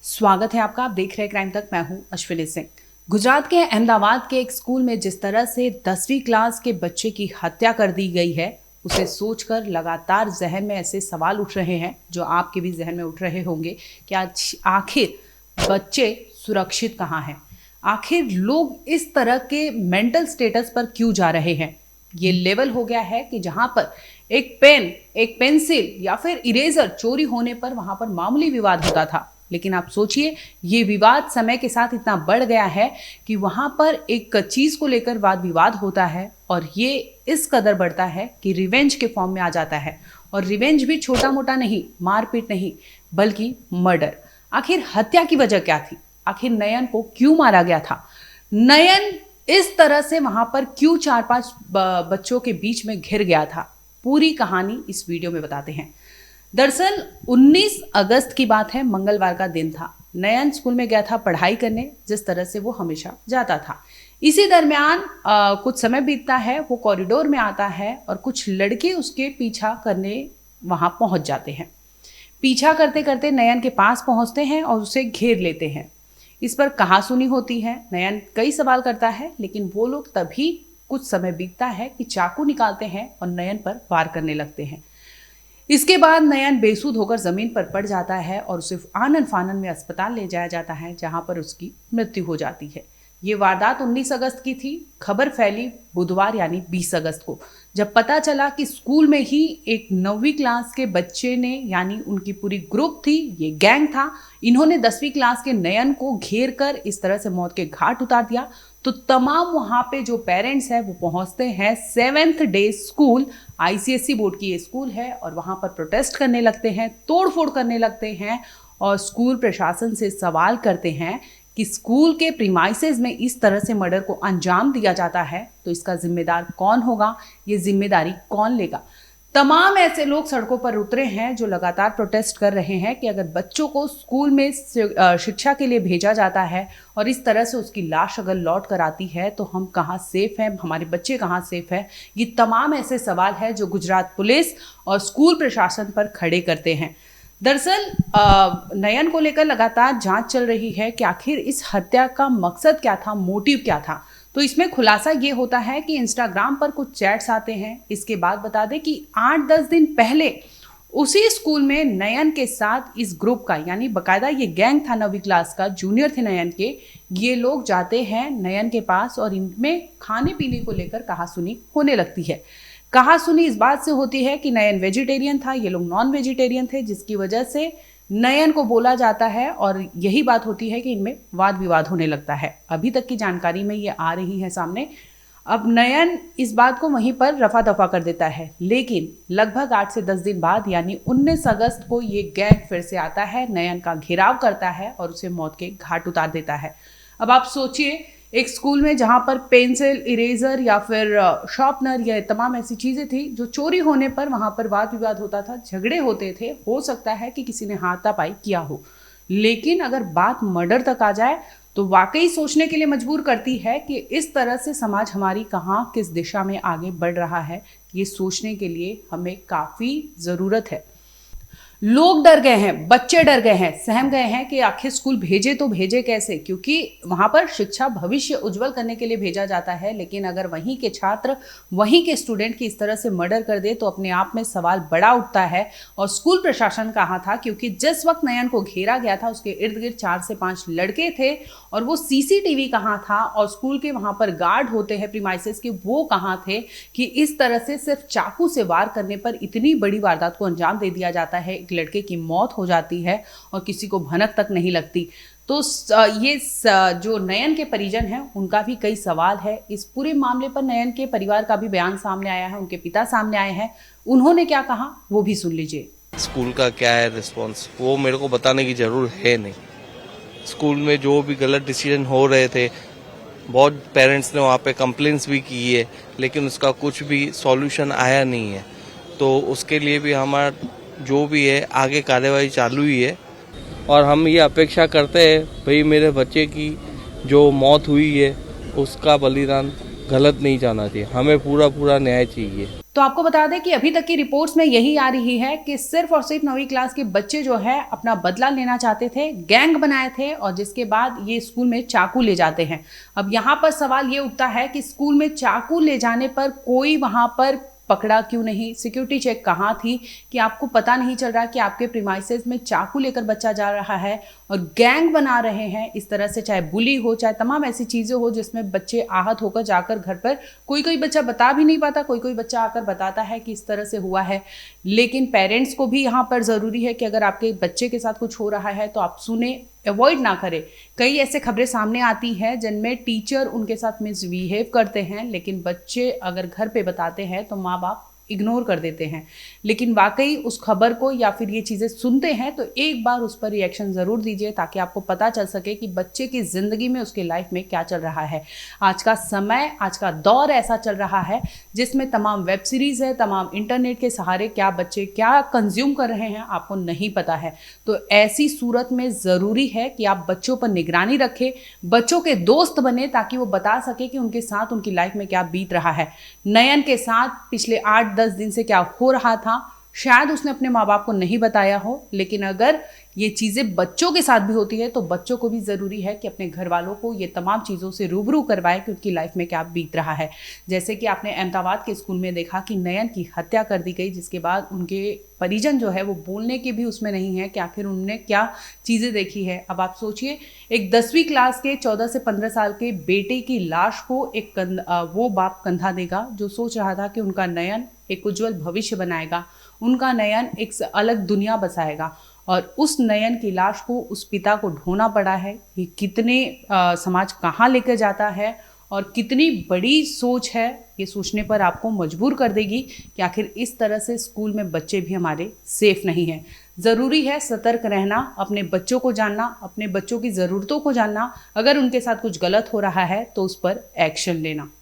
स्वागत है आपका। आप देख रहे हैं क्राइम तक। मैं हूं अश्विनी सिंह। गुजरात के अहमदाबाद के एक स्कूल में जिस तरह से 10वीं क्लास के बच्चे की हत्या कर दी गई है, उसे सोचकर लगातार जहन में ऐसे सवाल उठ रहे हैं जो आपके भी जहन में उठ रहे होंगे कि आज आखिर बच्चे सुरक्षित कहाँ हैं। आखिर लोग इस तरह के मेंटल स्टेटस पर क्यों जा रहे हैं। ये लेवल हो गया है कि जहां पर एक पेन, एक पेंसिल या फिर इरेजर चोरी होने पर वहां पर मामूली विवाद होता था, लेकिन आप सोचिए ये विवाद समय के साथ इतना बढ़ गया है कि वहां पर एक चीज को लेकर वाद विवाद होता है और ये इस कदर बढ़ता है कि रिवेंज के फॉर्म में आ जाता है। और रिवेंज भी छोटा मोटा नहीं, मारपीट नहीं, बल्कि मर्डर। आखिर हत्या की वजह क्या थी? आखिर नयन को क्यों मारा गया था? नयन इस तरह से वहां पर क्यों 4-5 बच्चों के बीच में घिर गया था? पूरी कहानी इस वीडियो में बताते हैं। दरअसल 19 अगस्त की बात है, मंगलवार का दिन था। नयन स्कूल में गया था पढ़ाई करने, जिस तरह से वो हमेशा जाता था। इसी दरमियान कुछ समय बीतता है, वो कॉरिडोर में आता है और कुछ लड़के उसके पीछा करने वहां पहुंच जाते हैं। पीछा करते करते नयन के पास पहुंचते हैं और उसे घेर लेते हैं। इस पर कहासुनी होती है। नयन कई सवाल करता है, लेकिन वो लोग तभी कुछ समय बीतता है कि चाकू निकालते हैं और नयन पर वार करने लगते हैं। इसके बाद नयन बेसुध होकर जमीन पर पड़ जाता है और उसे आनन फानन में अस्पताल ले जाया जाता है, जहां पर उसकी मृत्यु हो जाती है। ये वारदात 19 अगस्त की थी। खबर फैली बुधवार यानी 20 अगस्त को, जब पता चला कि स्कूल में ही एक 9वीं क्लास के बच्चे ने, यानी उनकी पूरी ग्रुप थी, ये गैंग था, इन्होंने 10वीं क्लास के नयन को घेर कर इस तरह से मौत के घाट उतार दिया। तो तमाम वहां पे जो पेरेंट्स हैं वो पहुंचते हैं 7th day school, ICSE board की ये स्कूल है, और वहां पर प्रोटेस्ट करने लगते हैं, तोड़फोड़ करने लगते हैं और स्कूल प्रशासन से सवाल करते हैं कि स्कूल के प्रीमाइसेस में इस तरह से मर्डर को अंजाम दिया जाता है तो इसका जिम्मेदार कौन होगा, ये जिम्मेदारी कौन लेगा। तमाम ऐसे लोग सड़कों पर उतरे हैं जो लगातार प्रोटेस्ट कर रहे हैं कि अगर बच्चों को स्कूल में शिक्षा के लिए भेजा जाता है और इस तरह से उसकी लाश अगर लौट कर आती है तो हम कहाँ सेफ हैं, हमारे बच्चे कहाँ सेफ हैं। ये तमाम ऐसे सवाल हैं जो गुजरात पुलिस और स्कूल प्रशासन पर खड़े करते हैं। दरअसल नयन को लेकर लगातार जांच चल रही है कि आखिर इस हत्या का मकसद क्या था, मोटिव क्या था। तो इसमें खुलासा ये होता है कि इंस्टाग्राम पर कुछ चैट्स आते हैं। इसके बाद बता दें कि 8-10 दिन पहले उसी स्कूल में नयन के साथ इस ग्रुप का, यानी बकायदा ये गैंग था 9वीं क्लास का, जूनियर थे नयन के, ये लोग जाते हैं नयन के पास और इनमें खाने पीने को लेकर कहासुनी होने लगती है। कहासुनी इस बात से होती है कि नयन वेजिटेरियन था, ये लोग नॉन वेजिटेरियन थे, जिसकी वजह से नयन को बोला जाता है और यही बात होती है कि इनमें वाद विवाद होने लगता है। अभी तक की जानकारी में ये आ रही है सामने। अब नयन इस बात को वहीं पर रफा दफा कर देता है, लेकिन लगभग 8 से 10 दिन बाद यानी 19 अगस्त को ये गैंग फिर से आता है, नयन का घेराव करता है और उसे मौत के घाट उतार देता है। अब आप सोचिए, एक स्कूल में जहां पर पेंसिल, इरेजर या फिर शार्पनर या तमाम ऐसी चीजें थी जो चोरी होने पर वहां पर वाद विवाद होता था, झगड़े होते थे, हो सकता है कि किसी ने हाथापाई किया हो, लेकिन अगर बात मर्डर तक आ जाए तो वाकई सोचने के लिए मजबूर करती है कि इस तरह से समाज हमारी कहाँ किस दिशा में आगे बढ़ रहा है। ये सोचने के लिए हमें काफी जरूरत है। लोग डर गए हैं, बच्चे डर गए हैं, सहम गए हैं कि आखिर स्कूल भेजे तो भेजे कैसे, क्योंकि वहां पर शिक्षा भविष्य उज्जवल करने के लिए भेजा जाता है। लेकिन अगर वहीं के छात्र, वहीं के स्टूडेंट की इस तरह से मर्डर कर दे तो अपने आप में सवाल बड़ा उठता है। और स्कूल प्रशासन कहाँ था, क्योंकि जिस वक्त नयन को घेरा गया था उसके इर्द गिर्द 4 से 5 लड़के थे और वो CCTV कहाँ था और स्कूल के वहां पर गार्ड होते हैं प्रीमाइसेस के, वो कहाँ थे कि इस तरह से सिर्फ चाकू से वार करने पर इतनी बड़ी वारदात को अंजाम दे दिया जाता है, लड़के की मौत हो जाती है और किसी को भनक तक नहीं लगती। तो ये जो नयन के परिजन हैं उनका भी कई सवाल है। इस पूरे मामले पर नयन के परिवार का भी बयान सामने आया है, उनके पिता सामने आए हैं। उन्होंने क्या कहा वो भी सुन लीजिए। स्कूल का क्या है रिस्पॉन्स, वो मेरे को बताने की जरूरत है नहीं। स्कूल में जो भी गलत डिसीजन हो रहे थे, बहुत पेरेंट्स ने वहाँ पे कंप्लेंट्स भी की है, लेकिन उसका कुछ भी सॉल्यूशन आया नहीं है। तो उसके लिए भी हमारा जो भी है आगे कार्यवाही चालू ही है और हम ये अपेक्षा करते हैं भाई मेरे बच्चे की जो मौत हुई है उसका बलिदान गलत नहीं जाना चाहिए, हमें पूरा पूरा न्याय चाहिए। तो आपको बता दें कि अभी तक की रिपोर्ट्स में यही आ रही है कि सिर्फ और सिर्फ 9वीं क्लास के बच्चे जो है अपना बदला लेना चाहते थे, गैंग बनाए थे और जिसके बाद ये स्कूल में चाकू ले जाते हैं। अब यहाँ पर सवाल ये उठता है कि स्कूल में चाकू ले जाने पर कोई वहाँ पर पकड़ा क्यों नहीं, सिक्योरिटी चेक कहाँ थी कि आपको पता नहीं चल रहा कि आपके प्रीमाइसेस में चाकू लेकर बच्चा जा रहा है और गैंग बना रहे हैं इस तरह से, चाहे बुली हो चाहे तमाम ऐसी चीज़ें हो जिसमें बच्चे आहत होकर जाकर घर पर, कोई बच्चा बता भी नहीं पाता, कोई बच्चा आकर बताता है कि इस तरह से हुआ है। लेकिन पेरेंट्स को भी यहाँ पर ज़रूरी है कि अगर आपके बच्चे के साथ कुछ हो रहा है तो आप सुने, अवॉइड ना करें। कई ऐसे खबरें सामने आती हैं जिनमें टीचर उनके साथ मिसबिहेव करते हैं, लेकिन बच्चे अगर घर पे बताते हैं तो माँ बाप इग्नोर कर देते हैं। लेकिन वाकई उस खबर को या फिर ये चीज़ें सुनते हैं तो एक बार उस पर रिएक्शन ज़रूर दीजिए ताकि आपको पता चल सके कि बच्चे की ज़िंदगी में, उसके लाइफ में क्या चल रहा है। आज का समय, आज का दौर ऐसा चल रहा है जिसमें तमाम वेब सीरीज़ है, तमाम इंटरनेट के सहारे क्या बच्चे क्या कंज्यूम कर रहे हैं आपको नहीं पता है। तो ऐसी सूरत में ज़रूरी है कि आप बच्चों पर निगरानी रखें, बच्चों के दोस्त बने ताकि वो बता सके कि उनके साथ उनकी लाइफ में क्या बीत रहा है। नयन के साथ पिछले 8-10 दिन से क्या हो रहा था शायद उसने अपने माँ बाप को नहीं बताया हो, लेकिन अगर ये चीज़ें बच्चों के साथ भी होती है तो बच्चों को भी ज़रूरी है कि अपने घर वालों को ये तमाम चीज़ों से रूबरू करवाएं कि उनकी लाइफ में क्या बीत रहा है। जैसे कि आपने अहमदाबाद के स्कूल में देखा कि नयन की हत्या कर दी गई, जिसके बाद उनके परिजन जो है वो बोलने के भी उसमें नहीं है कि आखिर उन्होंने क्या चीज़ें देखी है। अब आप सोचिए, एक 10वीं क्लास के 14 से 15 साल के बेटे की लाश को वो बाप कंधा देगा जो सोच रहा था कि उनका नयन एक उज्जवल भविष्य बनाएगा, उनका नयन एक अलग दुनिया बसाएगा, और उस नयन की लाश को उस पिता को ढोना पड़ा है। ये कितने समाज कहाँ लेकर जाता है और कितनी बड़ी सोच है, ये सोचने पर आपको मजबूर कर देगी कि आखिर इस तरह से स्कूल में बच्चे भी हमारे सेफ नहीं हैं। ज़रूरी है सतर्क रहना, अपने बच्चों को जानना, अपने बच्चों की ज़रूरतों को जानना, अगर उनके साथ कुछ गलत हो रहा है तो उस पर एक्शन लेना।